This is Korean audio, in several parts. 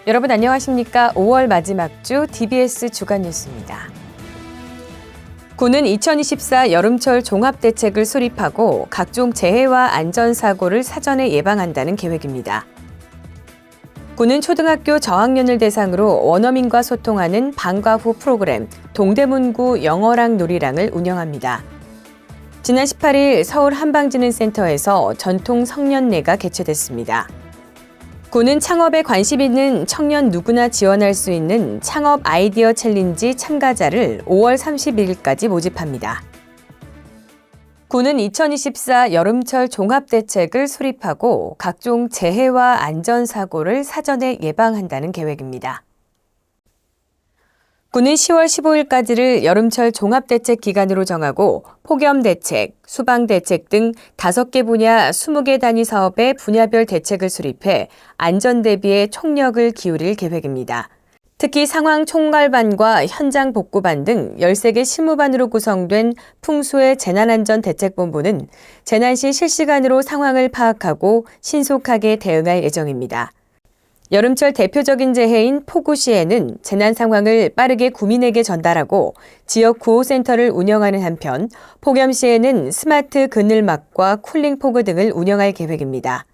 여러분 안녕하십니까? 5월 마지막 주 DBS 주간 뉴스입니다. 군은 2024 여름철 종합대책을 수립하고 각종 재해와 안전사고를 사전에 예방한다는 계획입니다. 군은 초등학교 저학년을 대상으로 원어민과 소통하는 방과 후 프로그램 동대문구 영어랑 놀이랑을 운영합니다. 지난 18일 서울 한방지능센터에서 전통 성년례가 개최됐습니다. 군은 창업에 관심 있는 청년 누구나 지원할 수 있는 창업 아이디어 챌린지 참가자를 5월 31일까지 모집합니다. 군은 2024 여름철 종합대책을 수립하고 각종 재해와 안전사고를 사전에 예방한다는 계획입니다. 군은 10월 15일까지를 여름철 종합대책 기간으로 정하고 폭염대책, 수방대책 등 5개 분야 20개 단위 사업의 분야별 대책을 수립해 안전 대비에 총력을 기울일 계획입니다. 특히 상황 총괄반과 현장 복구반 등 13개 실무반으로 구성된 풍수의 재난안전대책본부는 재난 시 실시간으로 상황을 파악하고 신속하게 대응할 예정입니다. 여름철 대표적인 재해인 폭우 시에는 재난 상황을 빠르게 구민에게 전달하고 지역 구호센터를 운영하는 한편 폭염 시에는 스마트 그늘막과 쿨링포그 등을 운영할 계획입니다.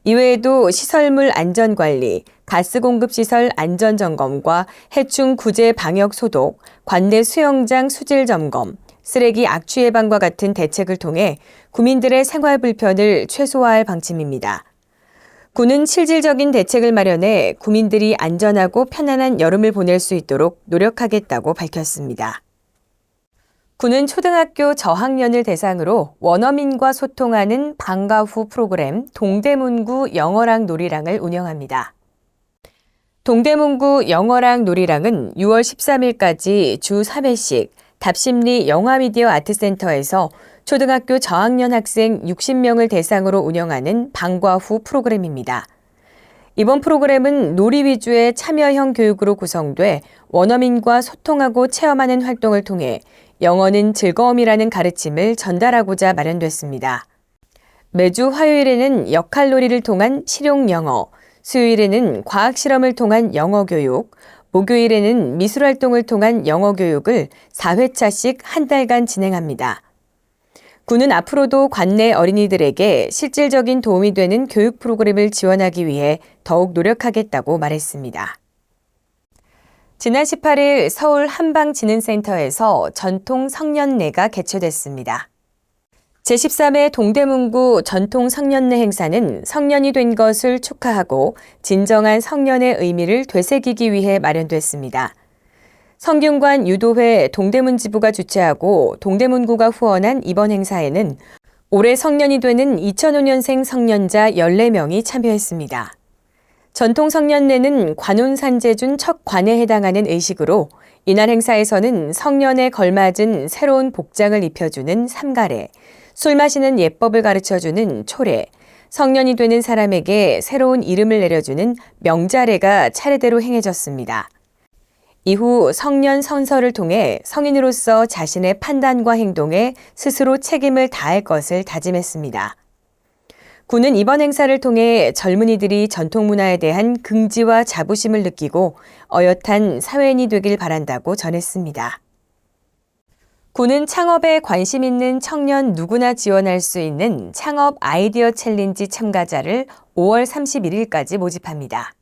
이외에도 시설물 안전관리, 가스공급시설 안전점검과 해충 구제 방역 소독, 관내 수영장 수질 점검, 쓰레기 악취 예방과 같은 대책을 통해 구민들의 생활 불편을 최소화할 방침입니다. 군은 실질적인 대책을 마련해 구민들이 안전하고 편안한 여름을 보낼 수 있도록 노력하겠다고 밝혔습니다. 군은 초등학교 저학년을 대상으로 원어민과 소통하는 방과 후 프로그램 동대문구 영어랑 놀이랑을 운영합니다. 동대문구 영어랑 놀이랑은 6월 13일까지 주 3회씩 답심리 영화미디어 아트센터에서 초등학교 저학년 학생 60명을 대상으로 운영하는 방과 후 프로그램입니다. 이번 프로그램은 놀이 위주의 참여형 교육으로 구성돼 원어민과 소통하고 체험하는 활동을 통해 영어는 즐거움이라는 가르침을 전달하고자 마련됐습니다. 매주 화요일에는 역할놀이를 통한 실용 영어, 수요일에는 과학 실험을 통한 영어 교육, 목요일에는 미술활동을 통한 영어 교육을 4회차씩 한 달간 진행합니다. 군은 앞으로도 관내 어린이들에게 실질적인 도움이 되는 교육 프로그램을 지원하기 위해 더욱 노력하겠다고 말했습니다. 지난 18일 서울 한방지능센터에서 전통 성년례가 개최됐습니다. 제13회 동대문구 전통 성년례 행사는 성년이 된 것을 축하하고 진정한 성년의 의미를 되새기기 위해 마련됐습니다. 성균관 유도회 동대문 지부가 주최하고 동대문구가 후원한 이번 행사에는 올해 성년이 되는 2005년생 성년자 14명이 참여했습니다. 전통 성년례는 관운산재준 첫 관에 해당하는 의식으로 이날 행사에서는 성년에 걸맞은 새로운 복장을 입혀주는 삼가래, 술 마시는 예법을 가르쳐주는 초례, 성년이 되는 사람에게 새로운 이름을 내려주는 명자례가 차례대로 행해졌습니다. 이후 성년 선서를 통해 성인으로서 자신의 판단과 행동에 스스로 책임을 다할 것을 다짐했습니다. 군은 이번 행사를 통해 젊은이들이 전통 문화에 대한 긍지와 자부심을 느끼고 어엿한 사회인이 되길 바란다고 전했습니다. 군은 창업에 관심 있는 청년 누구나 지원할 수 있는 창업 아이디어 챌린지 참가자를 5월 31일까지 모집합니다.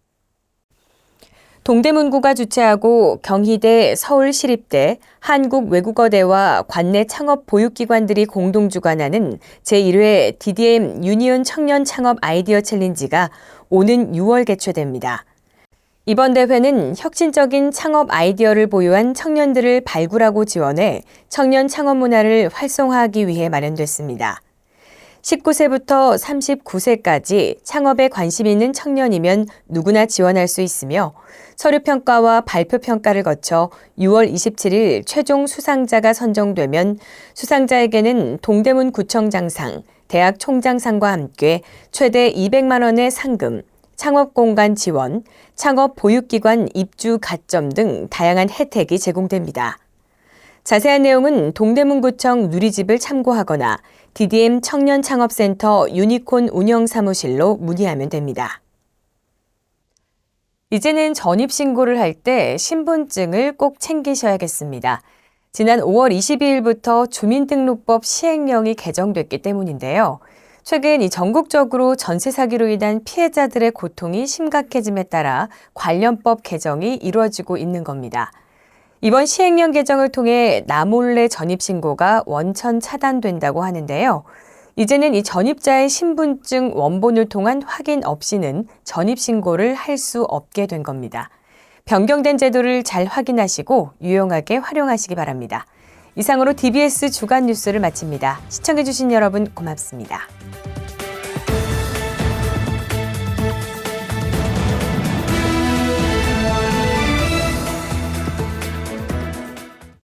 동대문구가 주최하고 경희대, 서울시립대, 한국외국어대와 관내 창업 보육기관들이 공동 주관하는 제1회 DDM 유니온 청년 창업 아이디어 챌린지가 오는 6월 개최됩니다. 이번 대회는 혁신적인 창업 아이디어를 보유한 청년들을 발굴하고 지원해 청년 창업 문화를 활성화하기 위해 마련됐습니다. 19세부터 39세까지 창업에 관심 있는 청년이면 누구나 지원할 수 있으며 서류평가와 발표평가를 거쳐 6월 27일 최종 수상자가 선정되면 수상자에게는 동대문구청장상, 대학 총장상과 함께 최대 200만 원의 상금, 창업공간 지원, 창업 보육기관 입주 가점 등 다양한 혜택이 제공됩니다. 자세한 내용은 동대문구청 누리집을 참고하거나 DDM 청년창업센터 유니콘 운영사무실로 문의하면 됩니다. 이제는 전입신고를 할 때 신분증을 꼭 챙기셔야겠습니다. 지난 5월 22일부터 주민등록법 시행령이 개정됐기 때문인데요. 최근 이 전국적으로 전세 사기로 인한 피해자들의 고통이 심각해짐에 따라 관련법 개정이 이루어지고 있는 겁니다. 이번 시행령 개정을 통해 나몰래 전입신고가 원천 차단된다고 하는데요. 이제는 이 전입자의 신분증 원본을 통한 확인 없이는 전입신고를 할 수 없게 된 겁니다. 변경된 제도를 잘 확인하시고 유용하게 활용하시기 바랍니다. 이상으로 DBS 주간 뉴스를 마칩니다. 시청해주신 여러분 고맙습니다.